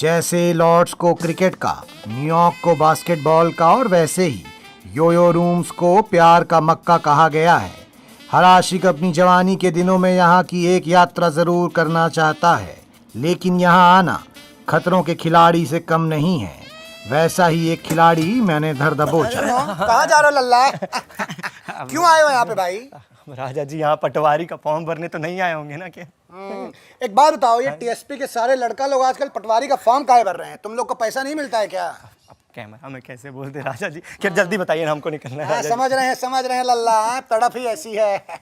जैसे लॉर्ड्स को क्रिकेट का, न्यूयॉर्क को बास्केटबॉल का और वैसे ही योयो रूम्स को प्यार का मक्का कहा गया है। हर आशिक अपनी जवानी के दिनों में यहाँ की एक यात्रा जरूर करना चाहता है, लेकिन यहाँ आना खतरों के खिलाड़ी से कम नहीं है। वैसा ही एक खिलाड़ी मैंने धर दबोचा। कहाँ जा रहे हो लल्ला? क्यों आए हो यहाँ पे भाई? राजा जी यहाँ पटवारी का फॉर्म भरने तो नहीं आए होंगे ना क्या? एक बात बताओ, ये टीएसपी के सारे लड़का लोग आजकल पटवारी का फॉर्म काहे भर रहे हैं? तुम लोग को पैसा नहीं मिलता है क्या? अब कैमरा में कैसे बोलते राजा जी? क्या जल्दी बताइए ना, हमको निकलना है। समझ रहे हैं लल्ला, तड़प ही ऐसी है।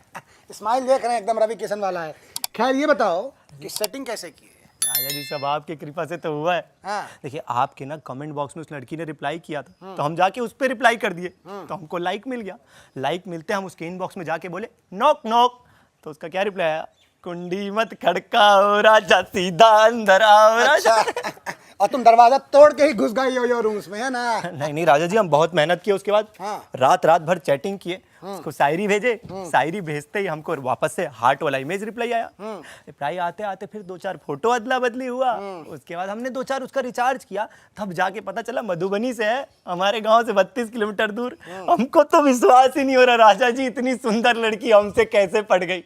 स्माइल देख रहे हैं, एकदम रवि किशन वाला है। खैर ये बताओ कि सेटिंग कैसे की है? राजा जी सब आपकी कृपा से तो हुआ है। हाँ। देखिए आपके ना कमेंट बॉक्स में उस लड़की ने रिप्लाई किया था, तो हम जाके उस पर रिप्लाई कर दिए, तो हमको लाइक मिल गया। लाइक मिलते हम उसके इनबॉक्स में जाके बोले नॉक नॉक, तो उसका क्या रिप्लाई आया? कुंडी मत खड़काओ राजा, सीधा अंदर आओ राजा। अच्छा। और तुम दरवाजा तोड़ के ही घुस गए योयो रूम्स में, है ना? नहीं राजा जी, हम बहुत मेहनत किए। उसके बाद हाँ। रात भर चैटिंग किए, उसको शायरी भेजे। शायरी भेजते ही हमको वापस से हार्ट वाला इमेज रिप्लाई आया। रिप्लाई आते आते फिर 2-4 फोटो अदला बदली हुआ। उसके बाद हमने 2-4 उसका रिचार्ज किया, तब जाके पता चला मधुबनी से है, हमारे गांव से 32 किलोमीटर दूर। हमको तो विश्वास ही नहीं हो रहा राजा जी, इतनी सुंदर लड़की हमसे कैसे पड़ गई।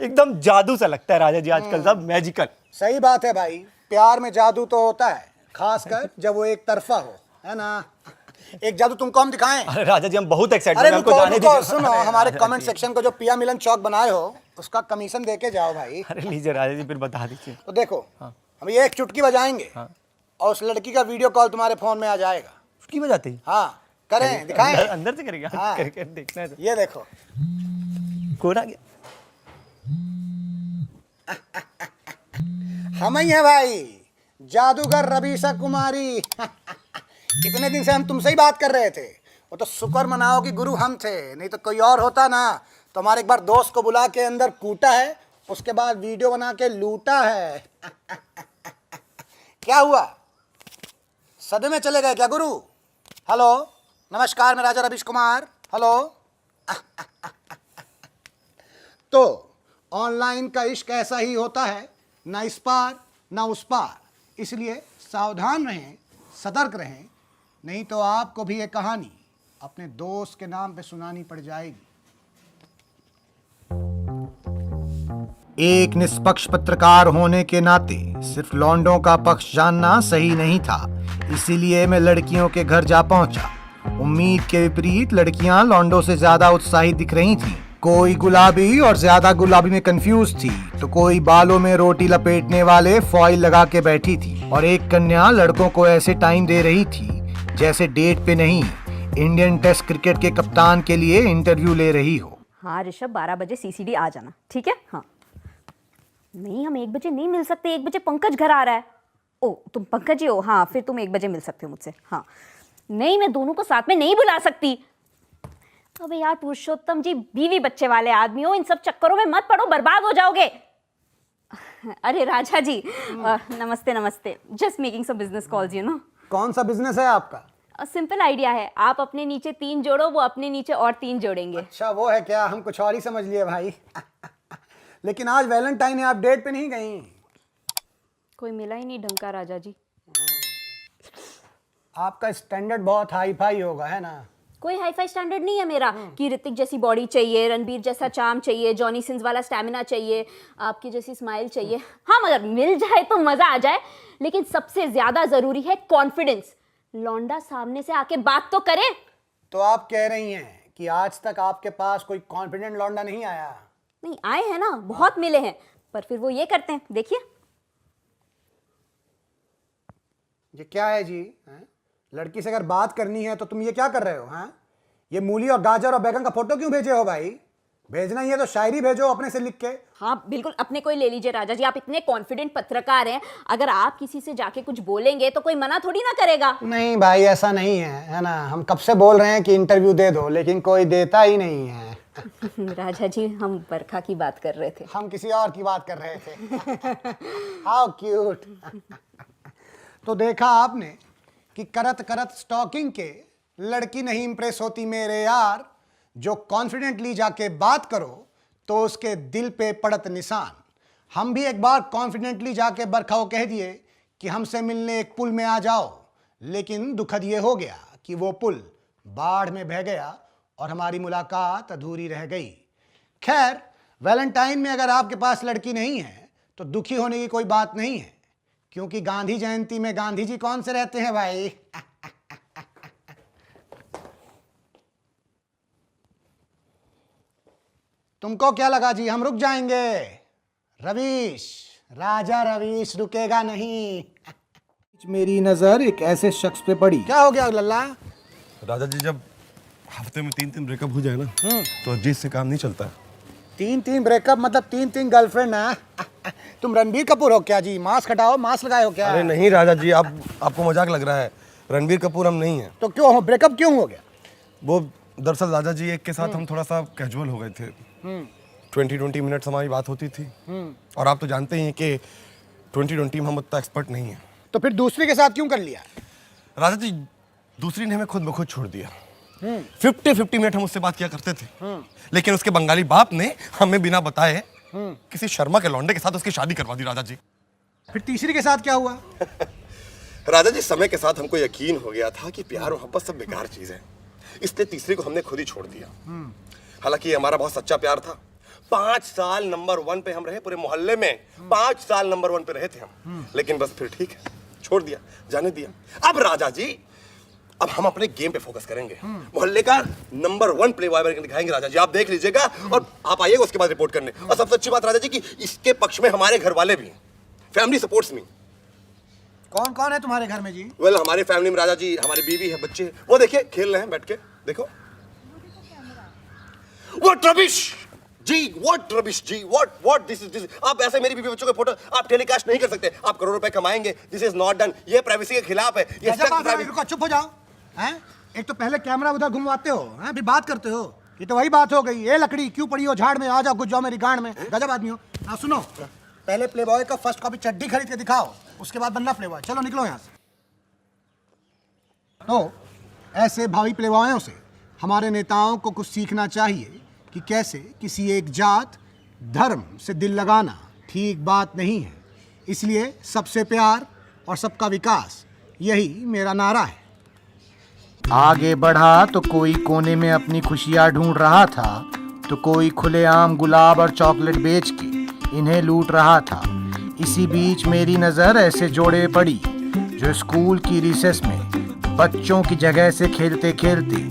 एकदम जादू सा लगता है राजा जी, आजकल सब मैजिकल। सही बात है भाई, प्यार में जादू तो होता है, खासकर जब वो एक तरफा हो, है ना? एक जादू तुमको हम दिखाएं? अरे राजा जी हम बहुत एक्साइटेड अरे हैं, हमको रुको जाने रुको, दीजिए। सुनो, अरे हमारे राजा कमेंट जी। सेक्शन को जो पिया मिलन चौक बनाए हो, उसका कमीशन दे के जाओ भाई। अरे लीजिए राजा जी, फिर बता दीजिए। तो देखो, हम ये एक चुटकी बजाएंगे और उस लड़की का वीडियो कॉल तुम्हारे फोन में आ जाएगा। उसकी बजाते ही हाँ, करें, दिखाएं? अंदर से करेंगे? हाँ। करके देखना है तो। ये देखो। कौन आ गया? हम ही हैं भाई, जादूगर रवीशा कुमारी। इतने दिन से हम तुमसे ही बात कर रहे थे। वो तो शुक्र मनाओ कि गुरु हम थे, नहीं तो कोई और होता ना तो हमारे एक बार दोस्त को बुला के अंदर कूटा है, उसके बाद वीडियो बना के लूटा है। क्या हुआ, सदमे में चले गए क्या गुरु? हेलो, नमस्कार, मैं राजा रवीश कुमार। हेलो। तो ऑनलाइन का इश्क ऐसा ही होता है, ना इस पार ना उस पार। इसलिए सावधान रहें, सतर्क रहें, नहीं तो आपको भी ये कहानी अपने दोस्त के नाम पे सुनानी पड़ जाएगी। एक निष्पक्ष पत्रकार होने के नाते सिर्फ लौंडों का पक्ष जानना सही नहीं था, इसीलिए मैं लड़कियों के घर जा पहुंचा। उम्मीद के विपरीत लड़कियां लौंडों से ज्यादा उत्साहित दिख रही थीं। कोई गुलाबी और ज्यादा गुलाबी में कंफ्यूज थी, तो कोई बालों में रोटी लपेटने वाले फॉइल लगा के बैठी थी, और एक कन्या लड़कों को ऐसे टाइम दे रही थी जैसे डेट पे नहीं, इंडियन टेस्ट क्रिकेट के कप्तान के लिए इंटरव्यू ले रही हो। हाँ ऋषभ, 12 बजे सीसीडी आ जाना, ठीक है? हाँ। नहीं, हम 1 बजे नहीं मिल सकते, 1 बजे पंकज घर आ रहा है। ओ, तुम पंकज ही हो? हाँ, फिर तुम 1 बजे मिल सकते हो मुझसे। हाँ। नहीं, मैं दोनों को साथ में नहीं बुला सकती। अबे यार पुरुषोत्तम जी, बीवी बच्चे वाले आदमी हो, इन सब चक्करों में मत पड़ो, बर्बाद हो जाओगे। अरे राजा जी, नमस्ते नमस्ते। Just making some business calls, you know. कौन सा बिजनेस है आपका? सिंपल आइडिया है, आप अपने नीचे 3 जोड़ो, वो अपने नीचे और 3 जोड़ेंगे। अच्छा वो है क्या? हम कुछ और ही समझ लिए भाई। लेकिन आज वैलेंटाइन है, आप डेट पे नहीं गई? कोई मिला ही नहीं ढंग का राजा जी। आपका स्टैंडर्ड बहुत हाई फाई होगा, है ना? कोई हाई फाई स्टैंडर्ड नहीं है मेरा कि ऋतिक जैसी बॉडी चाहिए, रणबीर जैसा चार्म चाहिए, जॉनी सिंस वाला स्टैमिना चाहिए, आपकी जैसी स्माइल चाहिए। हाँ, मगर मिल जाए तो मजा आ जाए। लेकिन सबसे ज्यादा जरूरी है कॉन्फिडेंस। लौंडा सामने से आके बात तो करे। तो आप कह रही हैं कि आज तक आपके पास कोई कॉन्फिडेंट लौंडा नहीं आया? नहीं आए हैं ना, बहुत मिले हैं, पर फिर वो ये करते हैं, देखिए। ये क्या है जी? हैं? लड़की से अगर बात करनी है तो तुम ये क्या कर रहे हो? हैं? ये मूली और गाजर और बैगन का फोटो क्यों भेजे हो भाई? भेजना ही है तो शायरी भेजो अपने से लिख के। हाँ बिल्कुल, अपने को ही ले लीजिए राजा जी, आप इतने कॉन्फिडेंट पत्रकार हैं, अगर आप किसी से जाके कुछ बोलेंगे तो कोई मना थोड़ी ना करेगा। नहीं भाई, ऐसा नहीं है ना? हम कब से बोल रहे हैं कि इंटरव्यू दे दो, लेकिन कोई देता ही नहीं है। राजा जी, हम बरखा की बात कर रहे थे। हम किसी और की बात कर रहे थे। How cute. तो देखा आपने कि करत करत स्टॉकिंग के लड़की नहीं इंप्रेस होती मेरे यार। जो कॉन्फिडेंटली जाके बात करो तो उसके दिल पे पड़त निशान। हम भी एक बार कॉन्फिडेंटली जाके बरखा को कह दिए कि हमसे मिलने एक पुल में आ जाओ, लेकिन दुखद ये हो गया कि वो पुल बाढ़ में बह गया और हमारी मुलाकात अधूरी रह गई। खैर, वैलेंटाइन में अगर आपके पास लड़की नहीं है तो दुखी होने की कोई बात नहीं है, क्योंकि गांधी जयंती में गांधी जी कौन से रहते हैं भाई। तुमको क्या लगा जी हम रुक जाएंगे? रवीश, राजा रवीश रुकेगा नहीं। मेरी नजर एक ऐसे शख्स पे पड़ी। क्या हो गया लल्ला? राजा जी, जब हफ्ते में 3 ब्रेकअप हो जाए ना तो अजीत से काम नहीं चलता है। 3 ब्रेकअप मतलब 3 गर्लफ्रेंड है? तुम रणबीर कपूर हो क्या जी? मास्क हटाओ, मास्क लगाए हो क्या? अरे नहीं राजा जी, आपको मजाक लग रहा है। रणबीर कपूर हम नहीं हैं। तो क्यों हो ब्रेकअप क्यों हो गया? वो दरअसल राजा जी एक के साथ हम थोड़ा सा कैजुअल हो गए थे। 20 मिनट्स हमारी बात होती थी और आप तो जानते ही हैं कि 20 में हम उतना एक्सपर्ट नहीं हैं। तो फिर दूसरी के साथ क्यों कर लिया? राजा जी, दूसरी ने हमें खुद ब खुद छोड़ दिया। 50 मिनट हम उससे बात किया करते थे, लेकिन उसके बंगाली बाप ने हमें बिना बताए किसी शर्मा के लौंडे के साथ उसकी शादी करवा दी। राजा जी, फिर तीसरी के साथ क्या हुआ? राजा जी, समय के साथ हमको यकीन हो गया था कि प्यार और मोहब्बत सब बेकार चीज है, इसलिए तीसरी को हमने खुद ही छोड़ दिया। हालांकि ये हमारा बहुत सच्चा प्यार था। 5 साल नंबर 1 पे हम रहे, पूरे मोहल्ले में 5 साल नंबर 1 पे रहे थे हम। लेकिन बस फिर ठीक है, छोड़ दिया, जाने दिया। अब राजा जी, अब हम अपने गेम पे फोकस करेंगे। मोहल्ले का नंबर 1 प्ले बॉय दिखाएंगे राजा जी, आप देख लीजिएगा और आप आइएगा उसके बाद रिपोर्ट करने। और सबसे अच्छी बात राजा जी कि इसके पक्ष में हमारे घर वाले भी, फैमिली सपोर्ट्स मी। कौन कौन है तुम्हारे घर में जी? वेल, हमारी फैमिली में राजा जी हमारी बीवी है, बच्चे, वो देखिए खेल रहे हैं बैठ के, देखो। What rubbish ji, what rubbish ji, what this is। आप ऐसे मेरी बीवी बच्चों के फोटो आप टेलीकास्ट नहीं कर सकते। आप करोड़ों रुपए कमाएंगे, दिस इज नॉट डन। ये प्राइवेसी के खिलाफ है। ये रुको, चुप हो जाओ। हैं? एक तो पहले कैमरा उधर घुमवाते हो, हैं? फिर बात करते हो। ये तो वही बात हो गई। ये लकड़ी क्यों पड़ी हो झाड़ में? आ जाओ, घुस जाओ मेरी गांड में। गजब आदमी हो। हाँ सुनो, पहले प्लेबॉय का फर्स्ट कॉपी चड्डी खरीद के दिखाओ, उसके बाद बनना प्लेबॉय। चलो निकलो यहाँ से। तो ऐसे भावी प्लेबॉयों से हमारे नेताओं को कुछ सीखना चाहिए कि कैसे किसी एक जात धर्म से दिल लगाना ठीक बात नहीं है। इसलिए सबसे प्यार और सबका विकास, यही मेरा नारा है। आगे बढ़ा तो कोई कोने में अपनी खुशियाँ ढूंढ रहा था, तो कोई खुलेआम गुलाब और चॉकलेट बेच के इन्हें लूट रहा था। इसी बीच मेरी नज़र ऐसे जोड़े पड़ी जो स्कूल की रिसेस में बच्चों की जगह से खेलते खेलते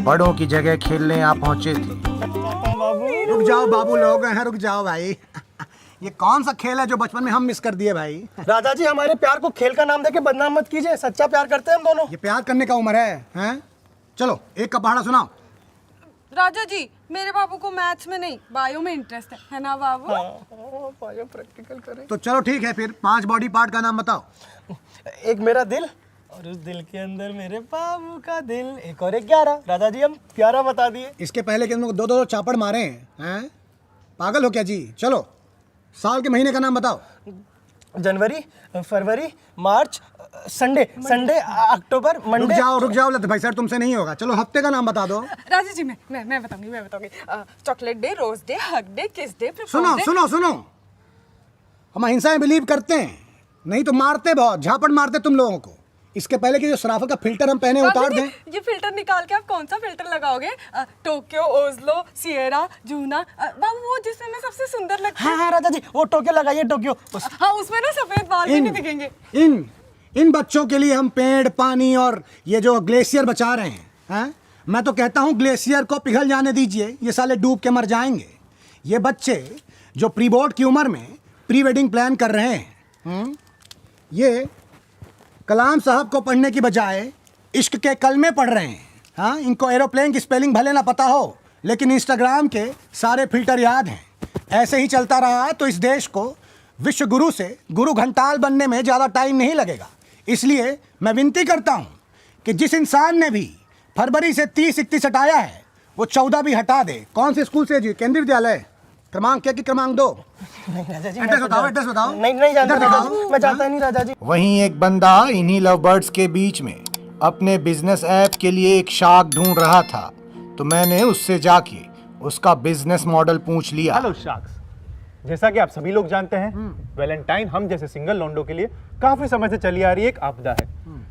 बड़ों की जगह खेलने आ पहुंचे थे। रुक जाओ बाबू लोग हैं, रुक जाओ भाई। ये कौन सा खेल है जो बचपन में हम मिस कर दिए भाई? राजा जी, हमारे प्यार को खेल का नाम देके बदनाम मत कीजिए, सच्चा प्यार करते हैं हम दोनों। ये प्यार करने का उम्र है, हैं? चलो एक का पहाड़ा सुनाओ। राजा जी, मेरे बाबू को मैथ्स में नहीं बायो में इंटरेस्ट है ना बाबू? बायो प्रैक्टिकल करें। तो चलो ठीक है, फिर 5 बॉडी पार्ट का नाम बताओ। एक मेरा दिल, और उस दिल के अंदर मेरे बाबू का दिल, एक और एक 11। राजा जी, हम 11 बता दिए। इसके पहले कि तुम 2-2 चापड़ मारे हैं? पागल हो क्या जी? चलो साल के महीने का नाम बताओ। जनवरी, फरवरी, मार्च, संडे, अक्टूबर, मंडे। रुक जाओ लत भाई सर, तुमसे नहीं होगा। चलो हफ्ते का नाम बता दो। राजा जी, मैं बताऊंगी। Chocolate day, rose day, hug day, kiss day, सुनो, हम अहिंसा में बिलीव करते हैं, नहीं तो मारते बहुत, झापड़ मारते तुम लोगों को। इसके पहले कि जो सराफा का फिल्टर हम पहने उतार दें। ये फिल्टर निकाल के आप कौन सा फिल्टर लगाओगे? टोक्यो, ओस्लो, सिएरा, जूना, बाबू वो जिसमें मैं सबसे सुंदर लगता है। हाँ राजा जी, वो टोक्यो लगाइए, टोक्यो। हाँ, उसमें ना सफेद बाल भी नहीं दिखेंगे। इन बच्चों के लिए हम पेड़, पानी और ये जो ग्लेशियर बचा रहे हैं? मैं तो कहता हूँ ग्लेशियर को पिघल जाने दीजिए, ये साले डूब के मर जाएंगे। ये बच्चे जो प्री बोर्ड की उम्र में प्री वेडिंग प्लान कर रहे हैं, ये कलाम साहब को पढ़ने की बजाय इश्क के कलमे पढ़ रहे हैं। हाँ, इनको एरोप्लेन की स्पेलिंग भले ना पता हो, लेकिन इंस्टाग्राम के सारे फिल्टर याद हैं। ऐसे ही चलता रहा तो इस देश को विश्व गुरु से गुरु घंटाल बनने में ज़्यादा टाइम नहीं लगेगा। इसलिए मैं विनती करता हूँ कि जिस इंसान ने भी फरवरी से 30-31 हटाया है, वो 14 भी हटा दे। कौन से स्कूल से जी? केंद्रीय विद्यालय। क्रमांक क्या कि क्रमांक 2? एड्रेस बताओ। नहीं जानता राजा जी, मैं जानता नहीं राजा जी। वहीं एक बंदा इन्हीं लव बर्ड्स के बीच में अपने बिजनेस ऐप के लिए एक शार्क ढूंढ रहा था, तो मैंने उससे जाके उसका बिजनेस मॉडल पूछ लिया। हेलो शार्क्स, जैसा कि आप सभी लोग जानते हैं, वैलेंटाइन हम जैसे सिंगल लॉन्डो के लिए काफी समय से चली आ रही एक आपदा है।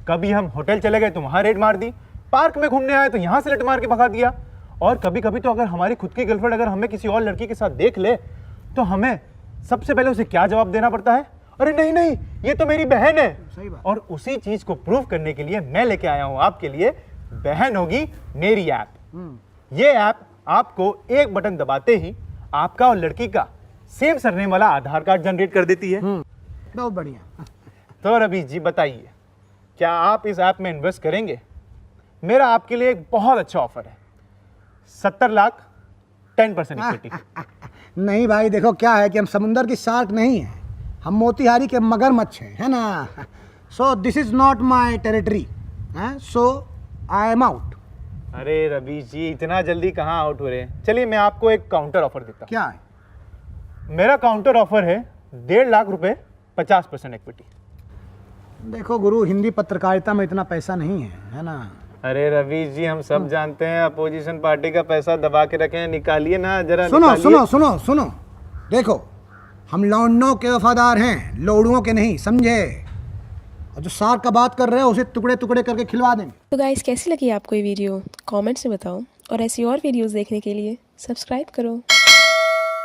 कभी हम होटल चले गए तो वहां रेड मार दी, पार्क में घूमने आए तो यहाँ से रट मार के भगा दिया, और कभी कभी तो अगर हमारी खुद की गर्लफ्रेंड अगर हमें किसी और लड़की के साथ देख ले तो हमें सबसे पहले उसे क्या जवाब देना पड़ता है? अरे नहीं नहीं, ये तो मेरी बहन है। सही बात। और उसी चीज को प्रूव करने के लिए मैं लेके आया हूं आपके लिए बहन होगी मेरी ऐप। ये ऐप आपको एक बटन दबाते ही आपका और लड़की का सेम सरनेम वाला आधार कार्ड जनरेट कर देती है। बहुत बढ़िया। तो रवि जी बताइए, क्या आप इस ऐप में इन्वेस्ट करेंगे? मेरा आपके लिए एक बहुत अच्छा ऑफर है, 70 लाख 10% इक्विटी। नहीं भाई, देखो क्या है कि हम समुंदर की शार्क नहीं हैं, हम मोतिहारी के मगरमच्छ हैं, है ना। So this is not my territory, so I am out. अरे रवि जी, इतना जल्दी कहाँ आउट हो रहे हैं? चलिए मैं आपको एक काउंटर ऑफर देता क्या है? हूँ। मेरा काउंटर ऑफर है 1.5 लाख रुपए 50% इक्विटी। देखो गुरु, हिंदी पत्रकारिता में इतना पैसा नहीं है ना। अरे रवि जी, हम सब जानते हैं अपोजिशन पार्टी का पैसा दबा के रखे हैं, निकालिए ना जरा। सुनो निकालिए। सुनो सुनो सुनो, देखो हम लौंडों के वफादार हैं, लोड़ुओं के नहीं, समझे। और जो सार का बात कर रहे हो उसे टुकड़े टुकड़े करके खिलवा देंगे। तो गाइस, कैसी लगी आपको ये वीडियो? कमेंट्स में बताओ, और ऐसी और वीडियोस देखने के लिए सब्सक्राइब करो।